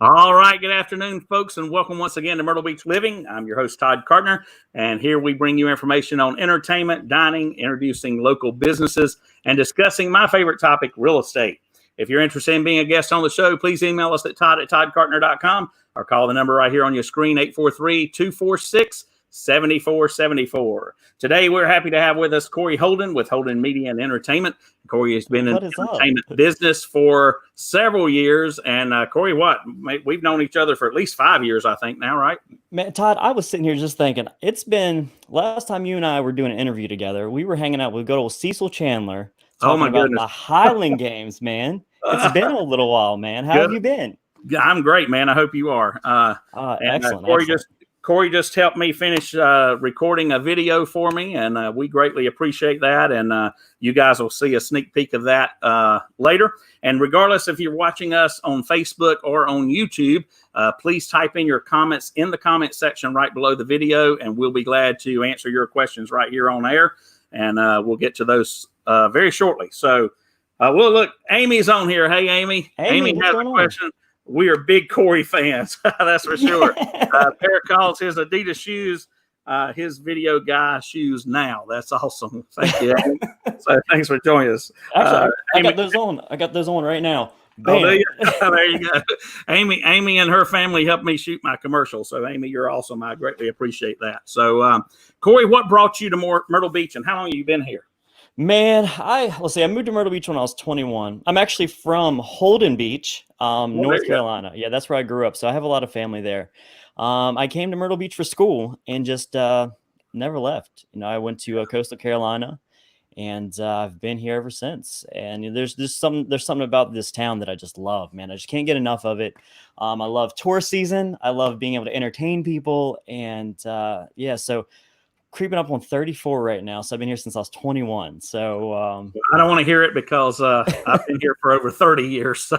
All right, good afternoon, folks, and welcome once again to Myrtle Beach Living. I'm your host, Todd Cartner, and here we bring you information on entertainment, dining, introducing local businesses, and discussing my favorite topic, real estate. If you're interested in being a guest on the show, please email us at todd@toddcartner.com or call the number right here on your screen, 843-246-7474. Today, we're happy to have with us Corey Holden with Holden Media and Entertainment. Corey has been in the entertainment business for several years. And Corey, we've known each other for at least 5 years, I think now, right? Man, Todd, I was sitting here just thinking, it's been last time you and I were doing an interview together, we were hanging out with good old Cecil Chandler talking about the Highland games, man. It's been a little while, man. How have you been? I'm great, man. I hope you are. Excellent. Corey just helped me finish recording a video for me, and we greatly appreciate that. And you guys will see a sneak peek of that later. And regardless if you're watching us on Facebook or on YouTube, please type in your comments in the comment section right below the video, and we'll be glad to answer your questions right here on air. And we'll get to those very shortly. So, look, Amy's on here. Hey, Amy. Amy has a question. We are big Corey fans, that's for sure. Pair calls his Adidas shoes, his video guy shoes now. That's awesome. Thank you, Amy. So thanks for joining us. Actually, I got those on. I got those on right now. Bam. Oh, there you go. Amy and her family helped me shoot my commercial. So, Amy, you're awesome. I greatly appreciate that. So, Corey, what brought you to Myrtle Beach, and how long have you been here? Man, I moved to Myrtle Beach when I was 21. I'm actually from Holden Beach, North Carolina. Yeah, that's where I grew up. So I have a lot of family there. I came to Myrtle Beach for school and just never left. You know, I went to Coastal Carolina, and I've been here ever since. And there's something about this town that I just love, man. I just can't get enough of it. I love tourist season. I love being able to entertain people, and so. Creeping up on 34 right now, so I've been here since I was 21. So I don't want to hear it because I've been here for over 30 years. So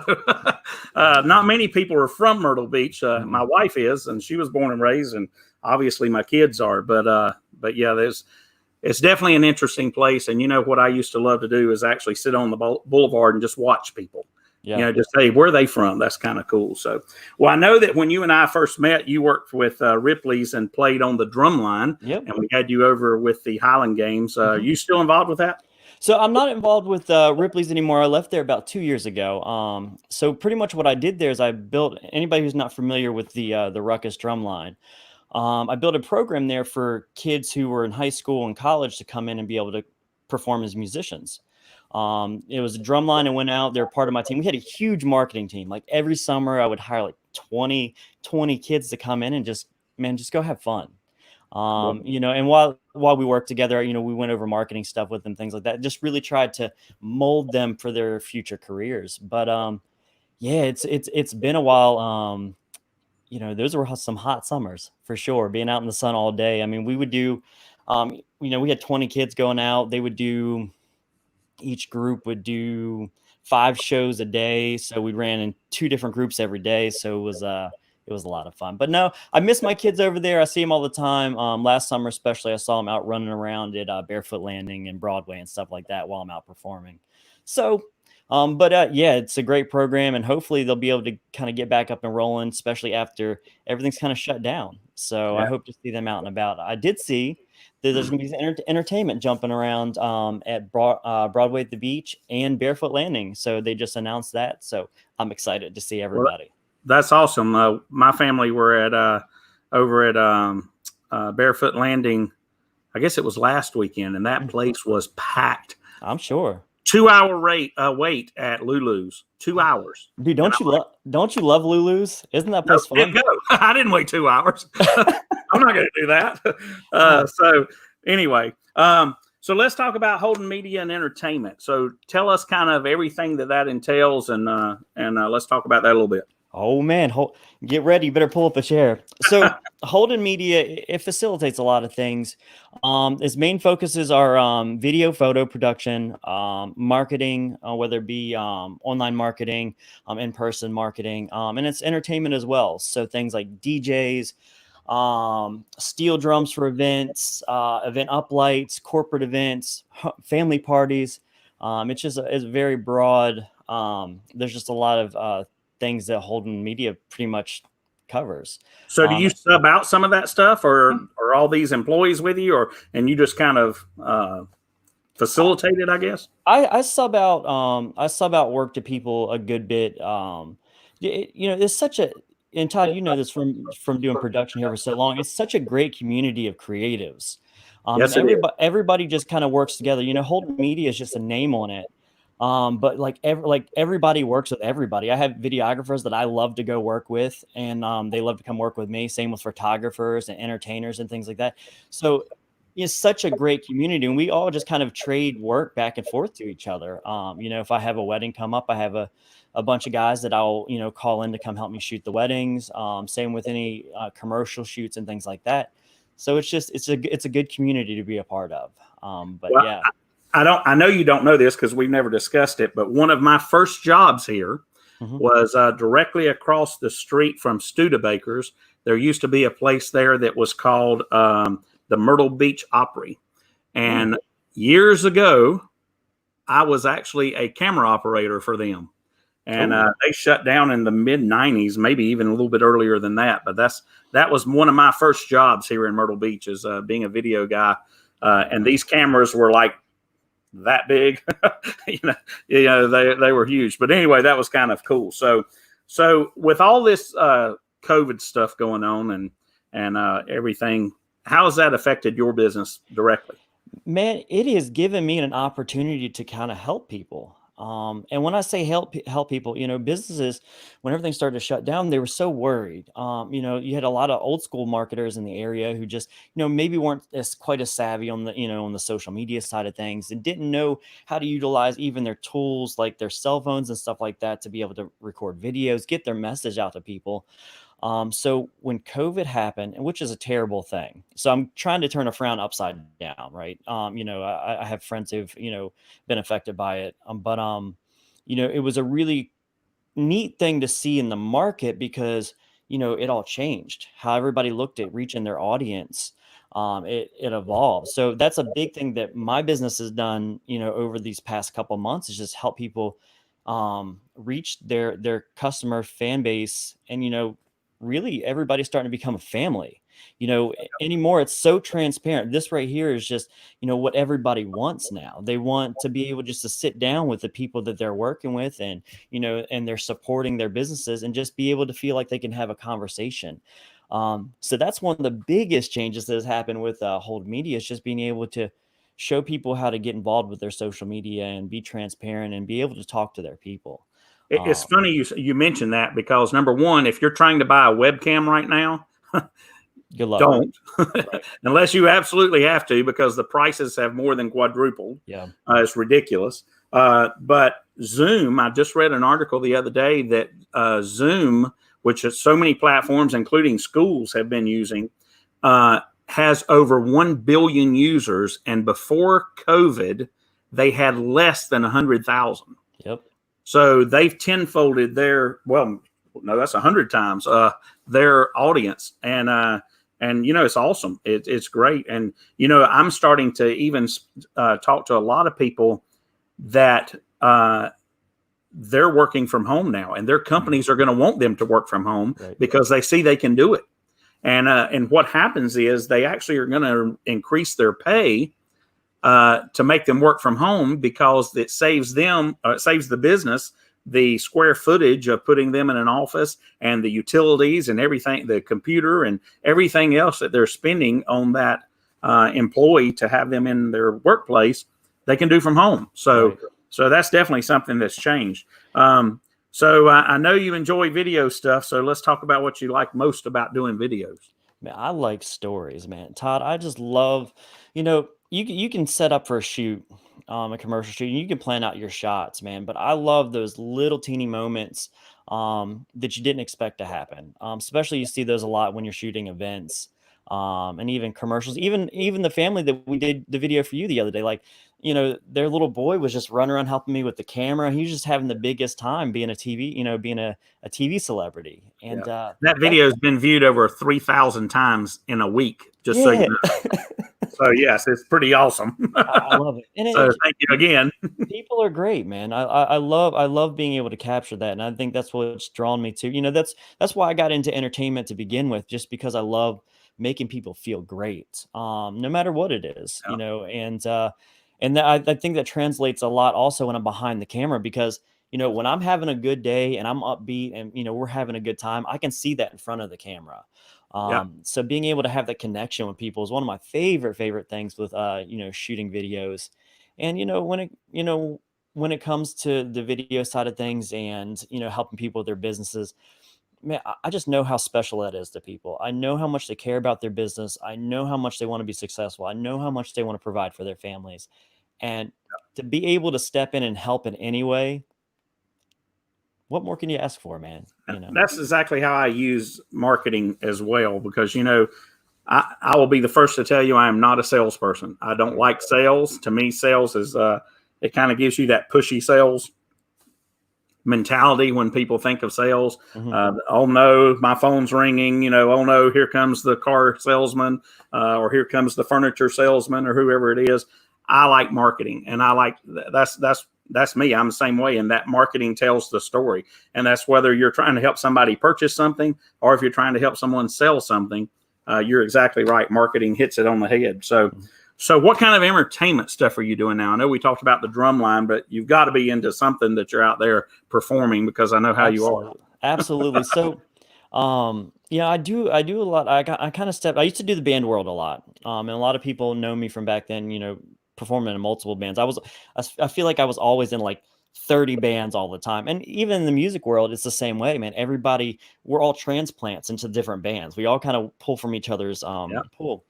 not many people are from Myrtle Beach. My wife is, and she was born and raised, and obviously my kids are. But yeah, it's definitely an interesting place. And you know what I used to love to do is actually sit on the boulevard and just watch people. Yeah. You know, just say, where are they from? That's kind of cool. So, well, I know that when you and I first met, you worked with Ripley's and played on the drum line. Yep. And we had you over with the Highland Games. You still involved with that? So I'm not involved with Ripley's anymore. I left there about 2 years ago. So pretty much what I did there is I built, anybody who's not familiar with the Ruckus drum line, I built a program there for kids who were in high school and college to come in and be able to perform as musicians. It was a drum line and went out. They're part of my team. We had a huge marketing team. Like every summer I would hire like 20 kids to come in and just go have fun. You know, and while we worked together, you know, we went over marketing stuff with them, things like that. Just really tried to mold them for their future careers. But yeah, it's been a while. You know, those were some hot summers for sure. Being out in the sun all day. I mean, we would do, you know, we had 20 kids going out. Each group would do 5 shows a day. So we ran in 2 different groups every day. So it was a lot of fun. But no, I miss my kids over there. I see them all the time. Last summer, especially, I saw them out running around at Barefoot Landing and Broadway and stuff like that while I'm out performing. So, yeah, it's a great program, and hopefully they'll be able to kind of get back up and rolling, especially after everything's kind of shut down. So yeah. I hope to see them out and about. I did see that there's going to be entertainment jumping around at Broadway at the Beach and Barefoot Landing. So they just announced that. So I'm excited to see everybody. Well, that's awesome. My family were at over at Barefoot Landing. I guess it was last weekend, and that place was packed. I'm sure. 2-hour wait at Lulu's. 2 hours. Dude, don't you love Lulu's? Isn't that place fun? Go. I didn't wait 2 hours. I'm not going to do that. So anyway, so let's talk about Holden Media and Entertainment. So tell us kind of everything that entails, and let's talk about that a little bit. Oh man, get ready. You better pull up a chair. So Holden Media, it facilitates a lot of things. Its main focuses are video, photo production, marketing, whether it be online marketing, in-person marketing, and it's entertainment as well. So things like DJs, steel drums for events, event uplights, corporate events, family parties. It's very broad. There's just a lot of things that Holden Media pretty much covers. So do you sub out some of that stuff, or are all these employees with you, and you just kind of facilitate it, I guess? I sub out work to people a good bit. It's such a, and Todd, you know this from doing production here for so long. It's such a great community of creatives. Yes, and everybody just kind of works together. Holden Media is just a name on it. But everybody works with everybody. I have videographers that I love to go work with, and they love to come work with me. Same with photographers and entertainers and things like that. So it's such a great community, and we all just kind of trade work back and forth to each other. If I have a wedding come up, I have a bunch of guys that I'll call in to come help me shoot the weddings. Same with any commercial shoots and things like that. So it's a good community to be a part of. Yeah. I know you don't know this because we've never discussed it, but one of my first jobs here was directly across the street from Studebaker's. There used to be a place there that was called the Myrtle Beach Opry. And years ago, I was actually a camera operator for them. And they shut down in the mid-90s, maybe even a little bit earlier than that. But that was one of my first jobs here in Myrtle Beach, is being a video guy. And these cameras were like that big. They were huge. But anyway, that was kind of cool. So with all this COVID stuff going on and everything, how has that affected your business directly? Man, it has given me an opportunity to kind of help people. And when I say help people, businesses, when everything started to shut down, they were so worried. You had a lot of old school marketers in the area who just, maybe weren't quite as savvy on the social media side of things, and didn't know how to utilize even their tools, like their cell phones and stuff like that, to be able to record videos, get their message out to people. So when COVID happened, which is a terrible thing, so I'm trying to turn a frown upside down, right? I have friends who've, been affected by it. It was a really neat thing to see in the market because, it all changed how everybody looked at reaching their audience. It evolved. So that's a big thing that my business has done, over these past couple months, is just help people, reach their customer fan base. And, really everybody's starting to become a family. Anymore it's so transparent. This right here is just, what everybody wants now. They want to be able just to sit down with the people that they're working with, and and they're supporting their businesses, and just be able to feel like they can have a conversation. So that's one of the biggest changes that has happened with Holden Media, is just being able to show people how to get involved with their social media and be transparent and be able to talk to their people. It's funny you mentioned that, because number one, if you're trying to buy a webcam right now, good luck. Don't, right. Unless you absolutely have to, because the prices have more than quadrupled. Yeah, it's ridiculous. But Zoom, I just read an article the other day that Zoom, which is so many platforms, including schools, have been using, has over 1 billion users, and before COVID, they had less than 100,000. Yep. So they've tenfolded that's 100 times their audience, and it's awesome. It's great, and I'm starting to even talk to a lot of people that they're working from home now, and their companies are going to want them to work from home, right, because they see they can do it. And what happens is they actually are going to increase their pay to make them work from home, because it saves them, it saves the business the square footage of putting them in an office, and the utilities and everything, the computer and everything else that they're spending on that employee to have them in their workplace, they can do from home. So, right. So that's definitely something that's changed. So I know you enjoy video stuff, so let's talk about what you like most about doing videos. Man, I like stories, man. Todd, I just love, you can set up for a shoot, a commercial shoot, and you can plan out your shots, man. But I love those little teeny moments that you didn't expect to happen. Especially you see those a lot when you're shooting events, and even commercials. Even the family that we did the video for you the other day, like, their little boy was just running around helping me with the camera. He was just having the biggest time being a TV, being a TV celebrity. And that video has been viewed over 3,000 times in a week. Just so you know. So yes, it's pretty awesome. I love it. And So thank you again. people are great, man. I love being able to capture that, and I think that's what's drawn me to. That's why I got into entertainment to begin with, just because I love making people feel great, no matter what it is. Yeah. And I think that translates a lot also when I'm behind the camera, because when I'm having a good day and I'm upbeat and we're having a good time, I can see that in front of the camera. Yeah. So being able to have that connection with people is one of my favorite things with shooting videos. And when it comes to the video side of things and helping people with their businesses, man, I just know how special that is to people. I know how much they care about their business. I know how much they want to be successful. I know how much they want to provide for their families. And to be able to step in and help in any way, what more can you ask for, man? That's exactly how I use marketing as well, because I will be the first to tell you I am not a salesperson. I don't like sales. To me, sales is it kind of gives you that pushy sales mentality when people think of sales. Oh no, my phone's ringing. Oh no, here comes the car salesman, or here comes the furniture salesman, or whoever it is. I like marketing, and I like that's me. I'm the same way, and that marketing tells the story. And that's whether you're trying to help somebody purchase something or if you're trying to help someone sell something. You're exactly right. Marketing hits it on the head. So what kind of entertainment stuff are you doing now? I know we talked about the drum line, but you've got to be into something that you're out there performing, because I know how you are. Absolutely. So, I do a lot. I kind of I used to do the band world a lot. And a lot of people know me from back then, performing in multiple bands. I feel like I was always in like 30 bands all the time. And even in the music world, it's the same way, man. We're all transplants into different bands. We all kind of pull from each other's pull.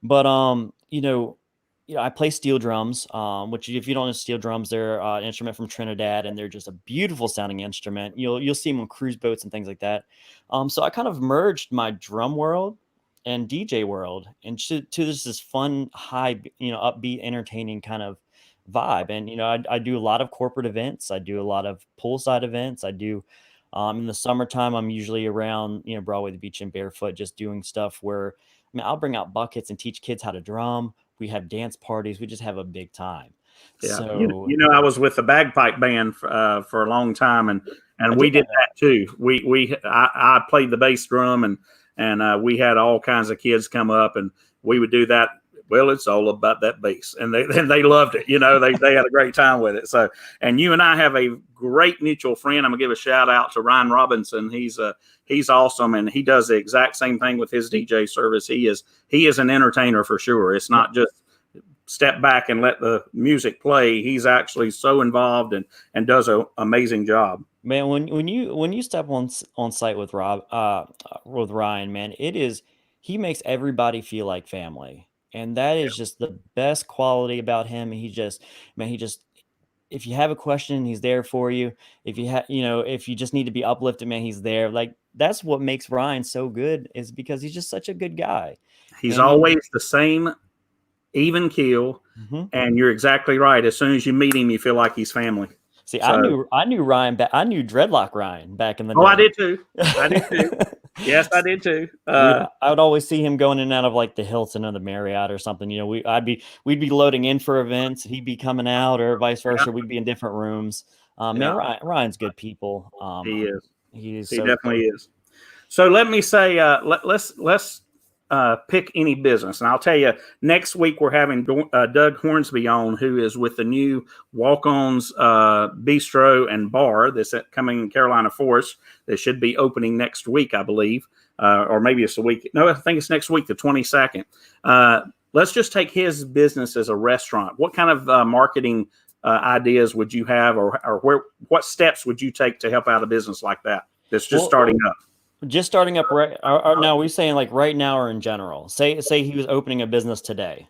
But I play steel drums, which, if you don't know steel drums, they're an instrument from Trinidad, and they're just a beautiful sounding instrument. You'll see them on cruise boats and things like that. So I kind of merged my drum world and DJ world into this fun, high, upbeat, entertaining kind of vibe. And I do a lot of corporate events. I do a lot of poolside events. I do in the summertime, I'm usually around Broadway, the beach, and Barefoot, just doing stuff where I'll bring out buckets and teach kids how to drum. We have dance parties. We just have a big time. Yeah. So I was with the bagpipe band for a long time, and we did that too. I played the bass drum, and we had all kinds of kids come up, and we would do that. Well, it's all about that bass, and they loved it. They had a great time with it. So, and you and I have a great mutual friend. I'm gonna give a shout out to Ryan Robinson. He's awesome, and he does the exact same thing with his DJ service. He is an entertainer for sure. It's not just step back and let the music play. He's actually so involved and does an amazing job. Man, when you step on site with Ryan, man, he makes everybody feel like family. And that is just the best quality about him. He just, if you have a question, he's there for you. If if you just need to be uplifted, man, he's there. Like, that's what makes Ryan so good, is because he's just such a good guy. He's always the same even keel. And you're exactly right. As soon as you meet him, you feel like he's family. See, so, I knew Ryan. I knew Dreadlock Ryan back in the day. Oh, I did too. Yes, I did too. I would always see him going in and out of like the Hilton or the Marriott or something. We'd be loading in for events, he'd be coming out, or vice versa. Yeah. We'd be in different rooms. Man, Ryan's good people. He is. He definitely is. So let me say, let's pick any business. And I'll tell you, next week we're having Doug Hornsby on, who is with the new Walk-On's Bistro and Bar that's coming in Carolina Forest. That should be opening next week, I believe. Or maybe it's the week. No, I think it's next week, the 22nd. Let's just take his business as a restaurant. What kind of marketing ideas would you have, or what steps would you take to help out a business like that that's just starting up? Just starting up, right? Or now, are we saying like right now or in general? Say he was opening a business today.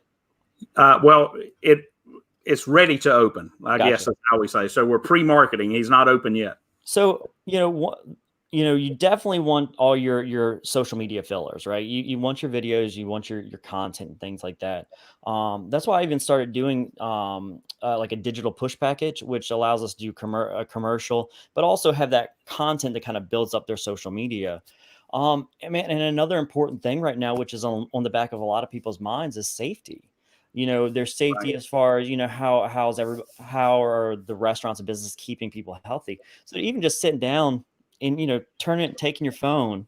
Well, it's ready to open. I Gotcha. guess that's how we say. So we're pre-marketing. He's not open yet. So you definitely want all your social media fillers, right? You want your videos, you want your content and things like that. That's why I even started doing like a digital push package, which allows us to do a commercial, but also have that content that kind of builds up their social media. And another important thing right now, which is on the back of a lot of people's minds, is safety. their safety as far as, how are the restaurants and businesses keeping people healthy. So even just sitting down and, taking your phone,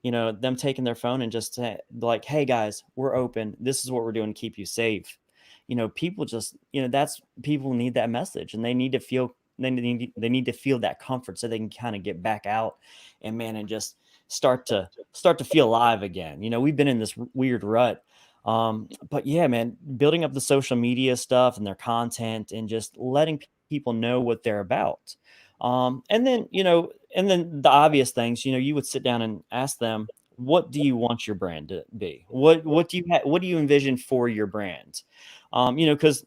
them taking their phone and just like, hey guys, we're open. This is what we're doing to keep you safe. People just, people need that message, and they need to feel that comfort so they can kind of get back out and just start to feel alive again. We've been in this weird rut. But yeah, man, building up the social media stuff and their content and just letting people know what they're about. And then the obvious things, you would sit down and ask them, what do you want your brand to be? What do you envision for your brand? Because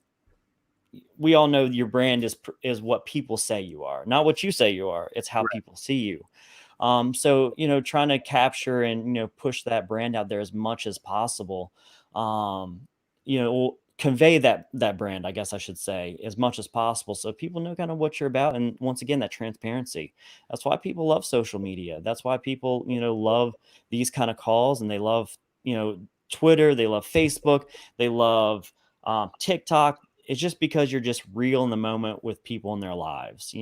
we all know your brand is what people say you are, not what you say you are. It's how people see you. So, trying to capture and, push that brand out there as much as possible, convey that brand, I guess I should say, as much as possible, so people know kind of what you're about. And once again, that transparency. That's why people love social media. That's why people, love these kind of calls, and they love, Twitter, they love Facebook, they love TikTok. It's just because you're just real in the moment with people in their lives.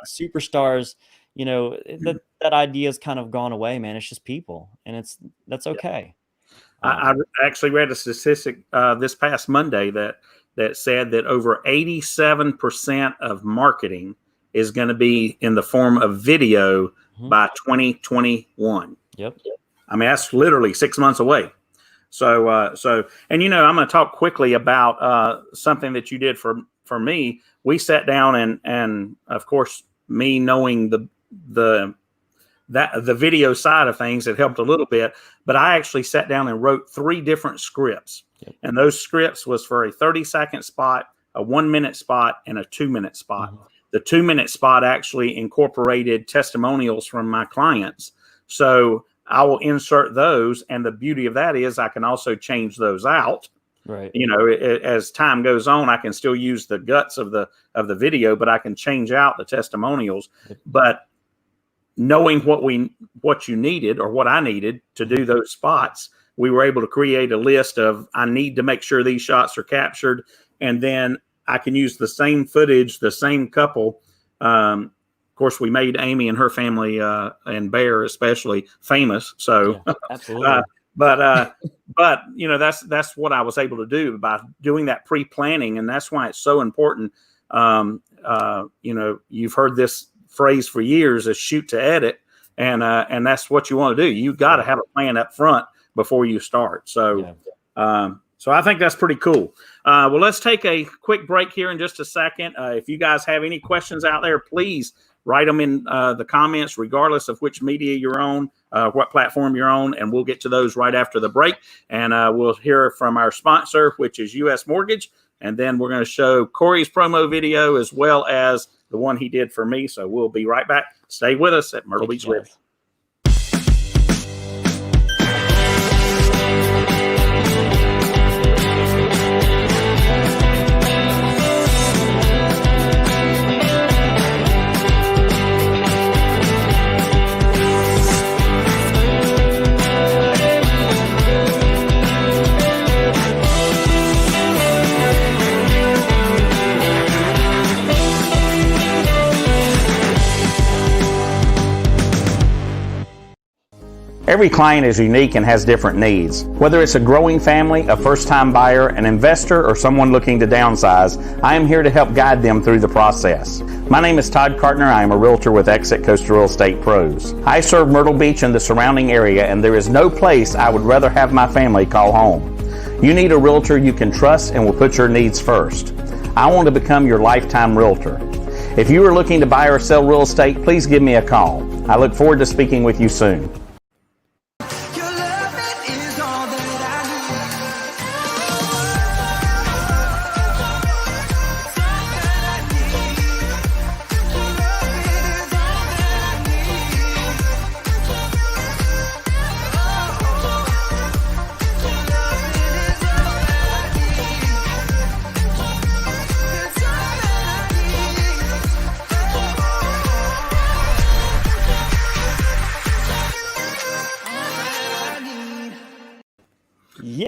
Superstars, that idea has kind of gone away, man. It's just people, and that's okay. I actually read a statistic this past Monday that said that over 87% of marketing is going to be in the form of video by 2021. Yep. I mean, that's literally 6 months away. So, and I'm going to talk quickly about something that you did for me. We sat down and of course, me knowing the video side of things, it helped a little bit, but I actually sat down and wrote 3 different scripts. Yep. And those scripts was for a 30-second spot, a 1-minute spot, and a 2-minute spot. Mm-hmm. The 2-minute spot actually incorporated testimonials from my clients. So I will insert those. And the beauty of that is I can also change those out. Right. As time goes on, I can still use the guts of the video, but I can change out the testimonials. Yep. But knowing what you needed, or what I needed to do those spots, we were able to create a list of, I need to make sure these shots are captured. And then I can use the same footage, the same couple. Of course, we made Amy and her family and Bear especially famous. So, yeah, absolutely. But that's what I was able to do by doing that pre-planning. And that's why it's so important. You've heard this phrase for years, is shoot to edit. And that's what you want to do. You've got to have a plan up front before you start. So, so I think that's pretty cool. Well, let's take a quick break here in just a second. If you guys have any questions out there, please write them in the comments, regardless of which media you're on, what platform you're on, and we'll get to those right after the break. And we'll hear from our sponsor, which is U.S. Mortgage. And then we're going to show Corey's promo video as well as the one he did for me. So we'll be right back. Stay with us at Myrtle Beach Live. Every client is unique and has different needs. Whether it's a growing family, a first-time buyer, an investor, or someone looking to downsize, I am here to help guide them through the process. My name is Todd Cartner. I am a realtor with Exit Coast Real Estate Pros. I serve Myrtle Beach and the surrounding area, and there is no place I would rather have my family call home. You need a realtor you can trust and will put your needs first. I want to become your lifetime realtor. If you are looking to buy or sell real estate, please give me a call. I look forward to speaking with you soon.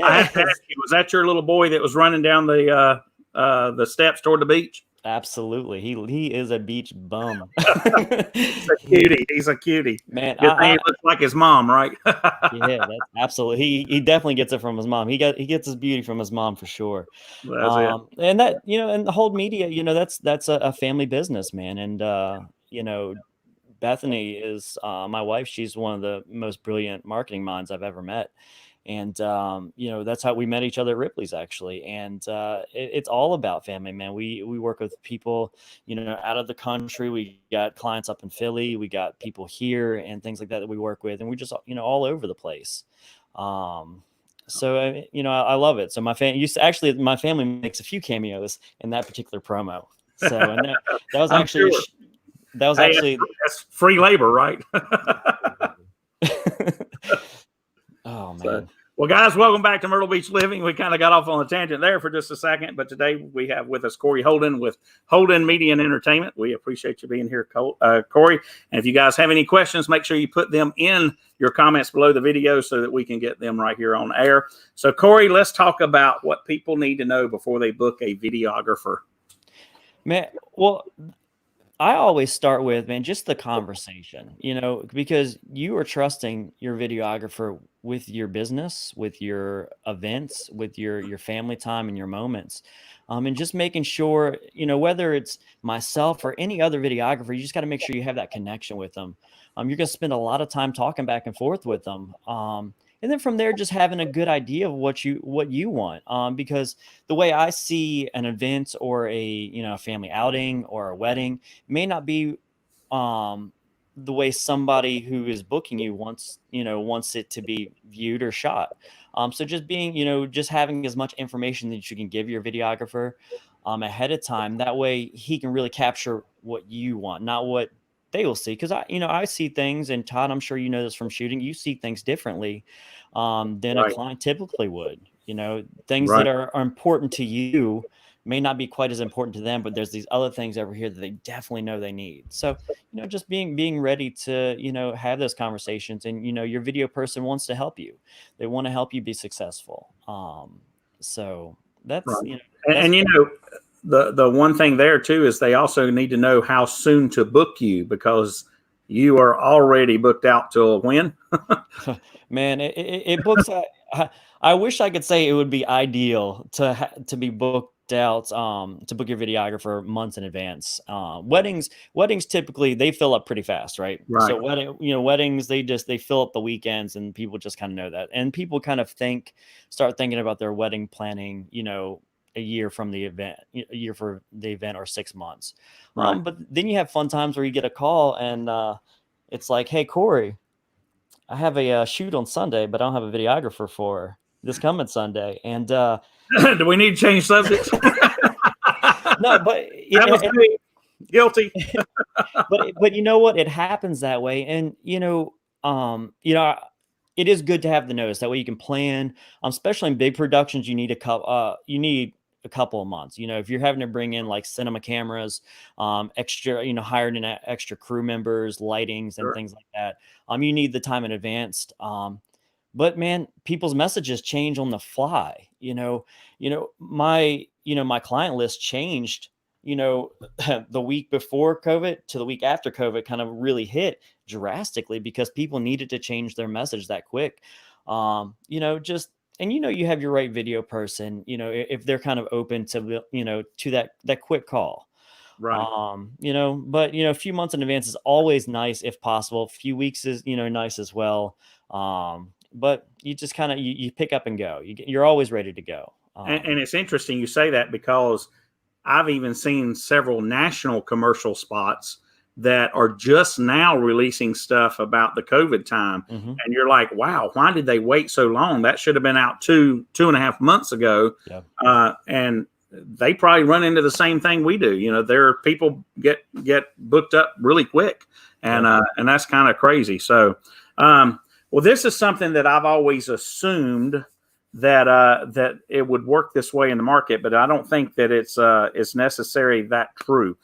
I have to ask you, was that your little boy that was running down the steps toward the beach? Absolutely. He is a beach bum. He's a cutie. He's a cutie. Man, Good thing he looks like his mom, right? yeah, that's absolutely. He definitely gets it from his mom. He gets his beauty from his mom for sure. That's it. And that, and the Holden Media, that's a family business, man. And Bethany is my wife. She's one of the most brilliant marketing minds I've ever met. And, that's how we met each other at Ripley's, actually. And it's all about family, man. We work with people, out of the country. We got clients up in Philly. We got people here and things like that we work with. And we just, all over the place. So, I love it. So my family makes a few cameos in that particular promo. So, and that was actually, sure. That's free labor, right? Oh, man. So, well, guys, welcome back to Myrtle Beach Living. We kind of got off on a tangent there for just a second, but today we have with us Corey Holden with Holden Media and Entertainment. We appreciate you being here, Corey. And if you guys have any questions, make sure you put them in your comments below the video so that we can get them right here on air. So, Corey, let's talk about what people need to know before they book a videographer. Man, well, I always start with, man, just the conversation, because you are trusting your videographer with your business, with your events, with your family time and your moments. And just making sure, whether it's myself or any other videographer, you just got to make sure you have that connection with them. You're going to spend a lot of time talking back and forth with them. And then from there, just having a good idea of what you want. Because the way I see an event or a family outing or a wedding may not be the way somebody who is booking you wants it to be viewed or shot. So just being, just having as much information that you can give your videographer ahead of time. That way he can really capture what you want, not what they will see. Because I see things, and Todd, I'm sure you know this from shooting. You see things differently than Right. a client typically would. Things Right. that are important to you may not be quite as important to them, but there's these other things over here that they definitely know they need. So, just being ready to, have those conversations. And, your video person wants to help you. They want to help you be successful. So that's, Right. that's And the one thing there too is they also need to know how soon to book you, because you are already booked out till when? Man, it books. I wish I could say it would be ideal to be booked out to book your videographer months in advance. Weddings typically they fill up pretty fast, right? Right. So weddings they fill up the weekends, and people just kind of know that, and people kind of start thinking about their wedding planning, a year from the event, a year for the event, or 6 months. Right. But then you have fun times where you get a call and it's like, hey, Corey, I have a shoot on Sunday, but I don't have a videographer for this coming Sunday. And do we need to change subjects? No, but that was me. Guilty. but you know what? It happens that way. And it is good to have the notice. That way you can plan. Especially in big productions, you need a couple of months. If you're having to bring in like cinema cameras, extra, hired in extra crew members, lightings, and Sure. things like that. You need the time in advance. But man, people's messages change on the fly. My client list changed, the week before COVID to the week after COVID kind of really hit drastically because people needed to change their message that quick. And you have your right video person, if they're kind of open to, to that quick call. Right. But a few months in advance is always nice if possible. A few weeks is, nice as well. But you just kind of, you pick up and go. You're always ready to go. And it's interesting you say that, because I've even seen several national commercial spots that are just now releasing stuff about the COVID time. Mm-hmm. And you're like, wow, why did they wait so long? That should have been out 2.5 months ago. Yeah. And they probably run into the same thing we do. Their people get booked up really quick, and that's kind of crazy. So, well, this is something that I've always assumed that it would work this way in the market, but I don't think that it's necessary that true.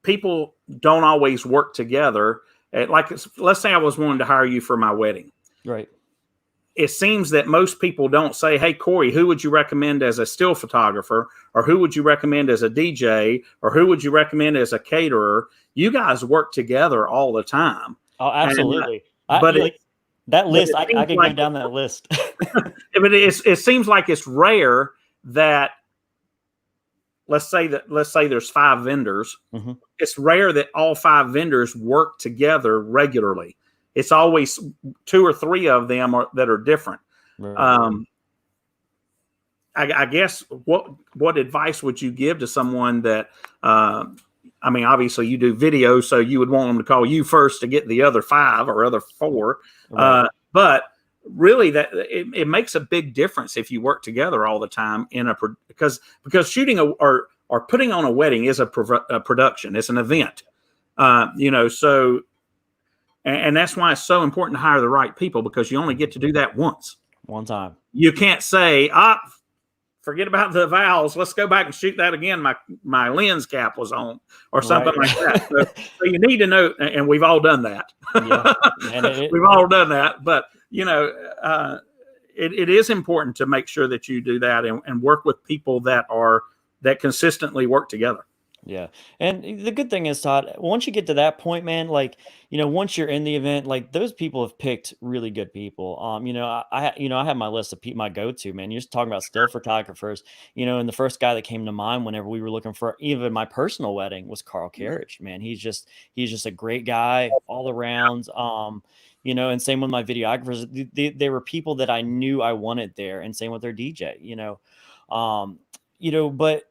People don't always work together. Like, let's say I was wanting to hire you for my wedding. Right. it seems that most people don't say, hey, Corey, who would you recommend as a still photographer, or who would you recommend as a DJ, or who would you recommend as a caterer? You guys work together all the time. Oh, absolutely. But that list, it I seems could go down that list. but it seems like it's rare that, let's say there's 5 vendors. Mm-hmm. It's rare that all 5 vendors work together regularly. It's always 2 or 3 of them that are different. Right. I guess what advice would you give to someone that, I mean, obviously you do video, so you would want them to call you first to get the other 5 or other 4. Right. But really, that it makes a big difference if you work together all the time because shooting or putting on a wedding is a production. It's an event, so. And that's why it's so important to hire the right people, because you only get to do that once. One time. You can't say, forget about the vows. Let's go back and shoot that again. My lens cap was on, or something like that. So you need to know, and we've all done that. Yeah. We've all done that. But, it is important to make sure that you do that and work with people that consistently work together. Yeah. And the good thing is, Todd, once you get to that point, man, like, once you're in the event, like those people have picked really good people. I have my list of my go-to, man. You're just talking about still photographers, and the first guy that came to mind whenever we were looking for even my personal wedding was Carl Carriage, man. He's just a great guy all around. And same with my videographers. They were people that I knew I wanted there, and same with their DJ, but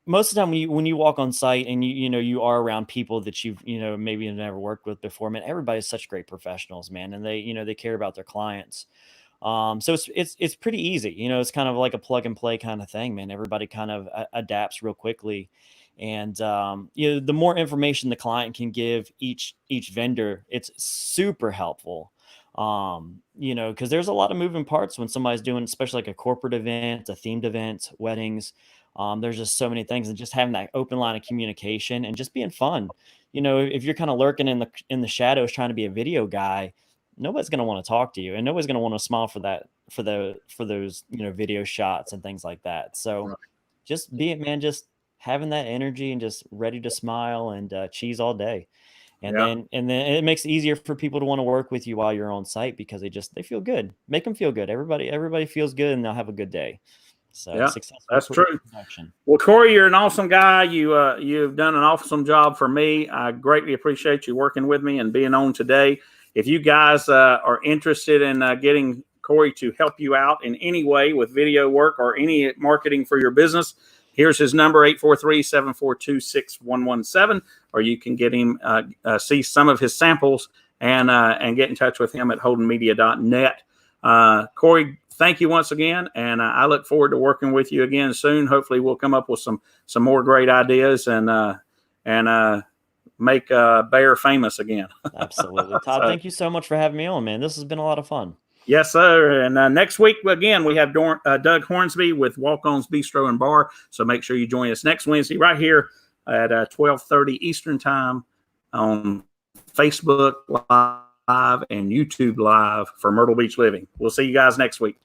most of the time when you walk on site and you are around people that you've maybe never worked with before, man, everybody's such great professionals, man, and they care about their clients. So it's pretty easy, it's kind of like a plug and play kind of thing, man. Everybody kind of adapts real quickly, and the more information the client can give each vendor, it's super helpful. Because there's a lot of moving parts when somebody's doing, especially like a corporate event, a themed event, weddings. There's just so many things, and just having that open line of communication and just being fun. If you're kind of lurking in the shadows trying to be a video guy, nobody's going to want to talk to you, and nobody's going to want to smile for those video shots and things like that. So right. Just be it, man. Just having that energy and just ready to smile and cheese all day. And then it makes it easier for people to want to work with you while you're on site, because they feel good. Make them feel good. Everybody feels good, and they'll have a good day. So yeah, that's true. Well, Corey, you're an awesome guy. You've done an awesome job for me. I greatly appreciate you working with me and being on today. If you guys are interested in getting Corey to help you out in any way with video work or any marketing for your business, here's his number, 843-742-6117, or you can get him, see some of his samples and get in touch with him at holdenmedia.net. Corey, thank you once again, and I look forward to working with you again soon. Hopefully, we'll come up with some more great ideas and make Bear famous again. Absolutely, Todd. Thank you so much for having me on, man. This has been a lot of fun. Yes, sir. And next week again, we have Doug Hornsby with Walk-On's Bistro and Bar. So make sure you join us next Wednesday right here at 12:30 Eastern Time on Facebook Live and YouTube Live for Myrtle Beach Living. We'll see you guys next week.